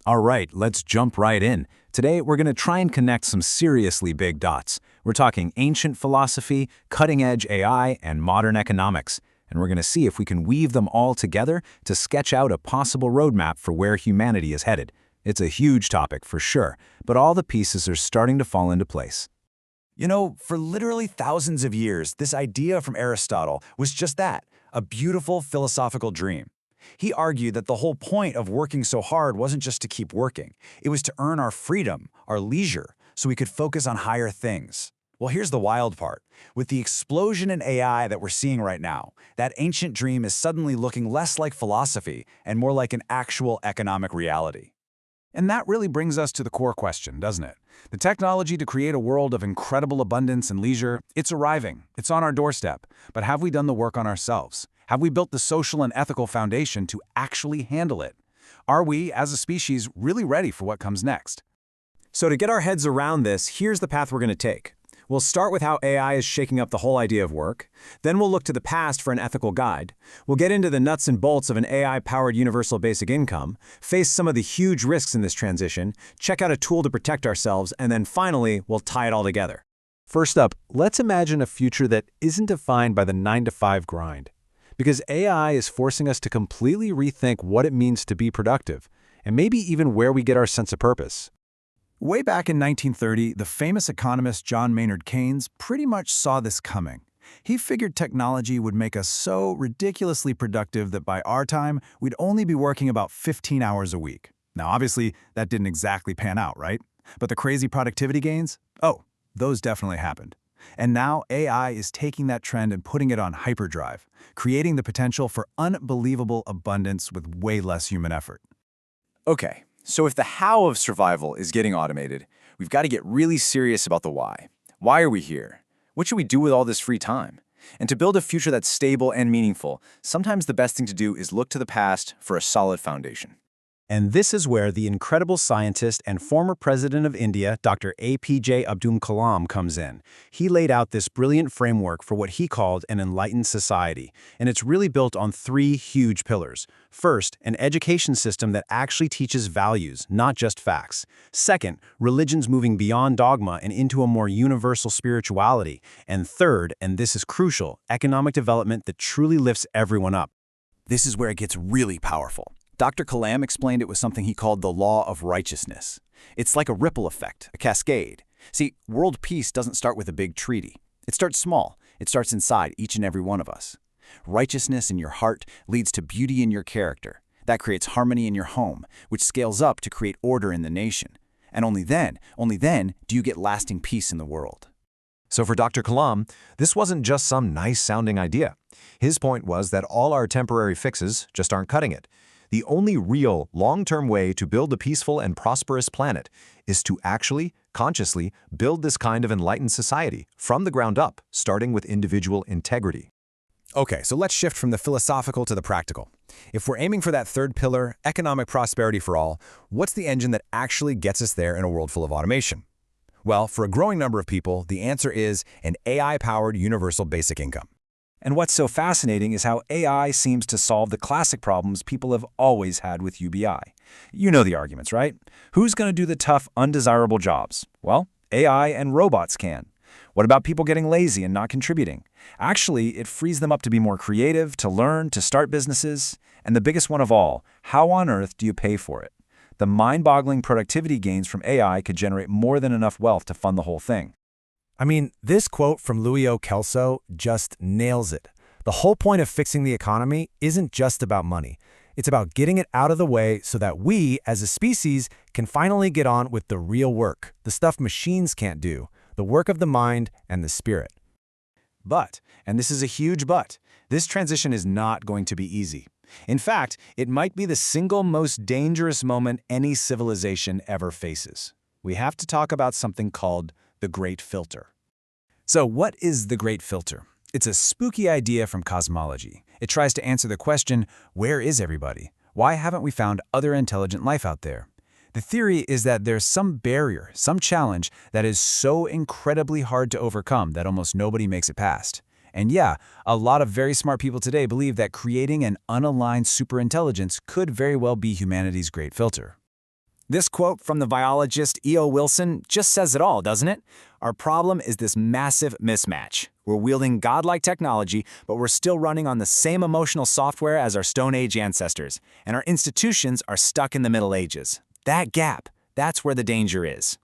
All right, let's jump right in. Today, we're going to try and connect some seriously big dots. We're talking ancient philosophy, cutting-edge AI, and modern economics. And we're going to see if we can weave them all together to sketch out a possible roadmap for where humanity is headed. It's a huge topic for sure, but all the pieces are starting to fall into place. You know, for literally thousands of years, this idea from Aristotle was just that, a beautiful philosophical dream. He argued that the whole point of working so hard wasn't just to keep working. It was to earn our freedom, our leisure, so we could focus on higher things. Well, here's the wild part. With the explosion in AI that we're seeing right now, that ancient dream is suddenly looking less like philosophy and more like an actual economic reality. And that really brings us to the core question, doesn't it? The technology to create a world of incredible abundance and leisure, it's arriving. It's on our doorstep. But have we done the work on ourselves? Have we built the social and ethical foundation to actually handle it? Are we, as a species, really ready for what comes next? So to get our heads around this, here's the path we're going to take. We'll start with how AI is shaking up the whole idea of work. Then we'll look to the past for an ethical guide. We'll get into the nuts and bolts of an AI-powered universal basic income, face some of the huge risks in this transition, check out a tool to protect ourselves, and then finally, we'll tie it all together. First up, let's imagine a future that isn't defined by the 9-to-5 grind. Because AI is forcing us to completely rethink what it means to be productive, and maybe even where we get our sense of purpose. Way back in 1930, the famous economist John Maynard Keynes pretty much saw this coming. He figured technology would make us so ridiculously productive that by our time, we'd only be working about 15 hours a week. Now, obviously, that didn't exactly pan out, right? But the crazy productivity gains? Oh, those definitely happened. And now AI is taking that trend and putting it on hyperdrive, creating the potential for unbelievable abundance with way less human effort. Okay, so if the how of survival is getting automated, we've got to get really serious about the why. Why are we here? What should we do with all this free time? And to build a future that's stable and meaningful, sometimes the best thing to do is look to the past for a solid foundation. And this is where the incredible scientist and former president of India, Dr. APJ Abdul Kalam, comes in. He laid out this brilliant framework for what he called an enlightened society, and it's really built on three huge pillars. First, an education system that actually teaches values, not just facts. Second, religions moving beyond dogma and into a more universal spirituality. And third, and this is crucial, economic development that truly lifts everyone up. This is where it gets really powerful. Dr. Kalam explained it was something he called the law of righteousness. It's like a ripple effect, a cascade. See, world peace doesn't start with a big treaty. It starts small. It starts inside each and every one of us. Righteousness in your heart leads to beauty in your character. That creates harmony in your home, which scales up to create order in the nation. And only then do you get lasting peace in the world. So for Dr. Kalam, this wasn't just some nice-sounding idea. His point was that all our temporary fixes just aren't cutting it. The only real, long-term way to build a peaceful and prosperous planet is to actually, consciously, build this kind of enlightened society from the ground up, starting with individual integrity. Okay, so let's shift from the philosophical to the practical. If we're aiming for that third pillar, economic prosperity for all, what's the engine that actually gets us there in a world full of automation? Well, for a growing number of people, the answer is an AI-powered universal basic income. And what's so fascinating is how AI seems to solve the classic problems people have always had with UBI. You know the arguments, right? Who's going to do the tough, undesirable jobs? Well, AI and robots can. What about people getting lazy and not contributing? Actually, it frees them up to be more creative, to learn, to start businesses. And the biggest one of all, how on earth do you pay for it? The mind-boggling productivity gains from AI could generate more than enough wealth to fund the whole thing. I mean, this quote from Louis O. Kelso just nails it. The whole point of fixing the economy isn't just about money. It's about getting it out of the way so that we, as a species, can finally get on with the real work, the stuff machines can't do, the work of the mind and the spirit. But, and this is a huge but, this transition is not going to be easy. In fact, it might be the single most dangerous moment any civilization ever faces. We have to talk about something called the Great Filter. So what is the Great Filter? It's a spooky idea from cosmology. It tries to answer the question, where is everybody? Why haven't we found other intelligent life out there? The theory is that there's some barrier, some challenge that is so incredibly hard to overcome that almost nobody makes it past. And yeah, a lot of very smart people today believe that creating an unaligned superintelligence could very well be humanity's Great Filter. This quote from the biologist E.O. Wilson just says it all, doesn't it? Our problem is this massive mismatch. We're wielding godlike technology, but we're still running on the same emotional software as our Stone Age ancestors, and our institutions are stuck in the Middle Ages. That gap, that's where the danger is.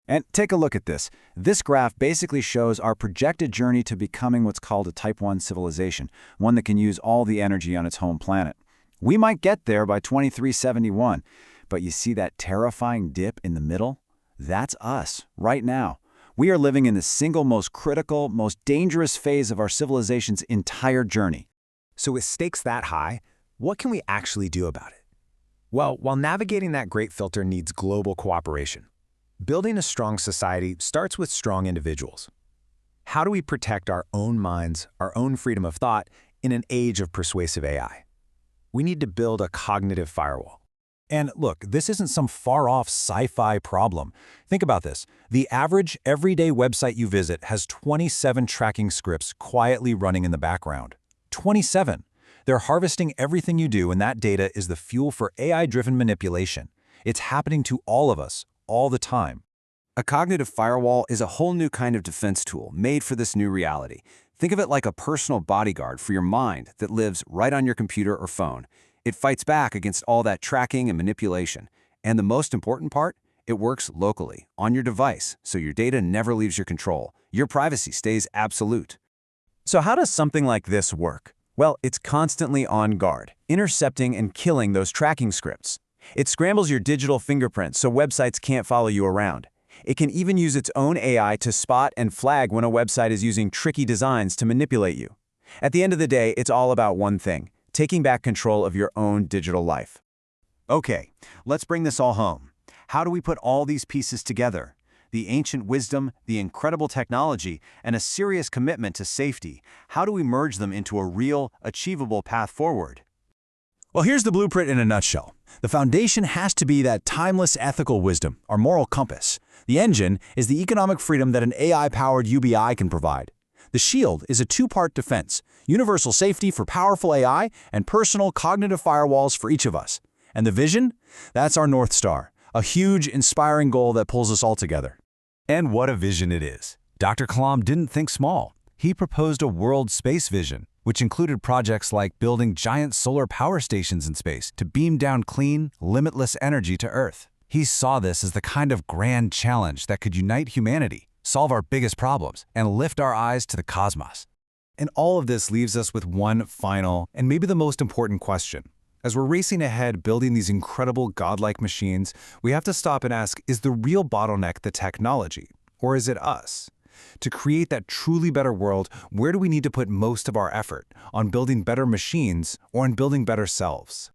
And take a look at this. This graph basically shows our projected journey to becoming what's called a Type 1 civilization, one that can use all the energy on its home planet. We might get there by 2371, but you see that terrifying dip in the middle? That's us, right now. We are living in the single most critical, most dangerous phase of our civilization's entire journey. So with stakes that high, what can we actually do about it? Well, while navigating that great filter needs global cooperation, building a strong society starts with strong individuals. How do we protect our own minds, our own freedom of thought, in an age of persuasive AI? We need to build a cognitive firewall. And look, this isn't some far-off sci-fi problem. Think about this. The average everyday website you visit has 27 tracking scripts quietly running in the background. 27. They're harvesting everything you do, and that data is the fuel for AI-driven manipulation. It's happening to all of us, all the time. A cognitive firewall is a whole new kind of defense tool made for this new reality. Think of it like a personal bodyguard for your mind that lives right on your computer or phone. It fights back against all that tracking and manipulation. And the most important part, it works locally, on your device, so your data never leaves your control. Your privacy stays absolute. So how does something like this work? Well, it's constantly on guard, intercepting and killing those tracking scripts. It scrambles your digital fingerprints so websites can't follow you around. It can even use its own AI to spot and flag when a website is using tricky designs to manipulate you. At the end of the day, it's all about one thing: taking back control of your own digital life. Okay, let's bring this all home. How do we put all these pieces together? The ancient wisdom, the incredible technology, and a serious commitment to safety. How do we merge them into a real, achievable path forward? Well, here's the blueprint in a nutshell. The foundation has to be that timeless ethical wisdom, our moral compass. The engine is the economic freedom that an AI-powered UBI can provide. The shield is a two-part defense, universal safety for powerful AI and personal cognitive firewalls for each of us. And the vision? That's our North Star, a huge, inspiring goal that pulls us all together. And what a vision it is. Dr. Kalam didn't think small. He proposed a world space vision, which included projects like building giant solar power stations in space to beam down clean, limitless energy to Earth. He saw this as the kind of grand challenge that could unite humanity, solve our biggest problems, and lift our eyes to the cosmos. And all of this leaves us with one final, and maybe the most important question. As we're racing ahead building these incredible godlike machines, we have to stop and ask, is the real bottleneck the technology, or is it us? To create that truly better world, where do we need to put most of our effort? On building better machines or on building better selves?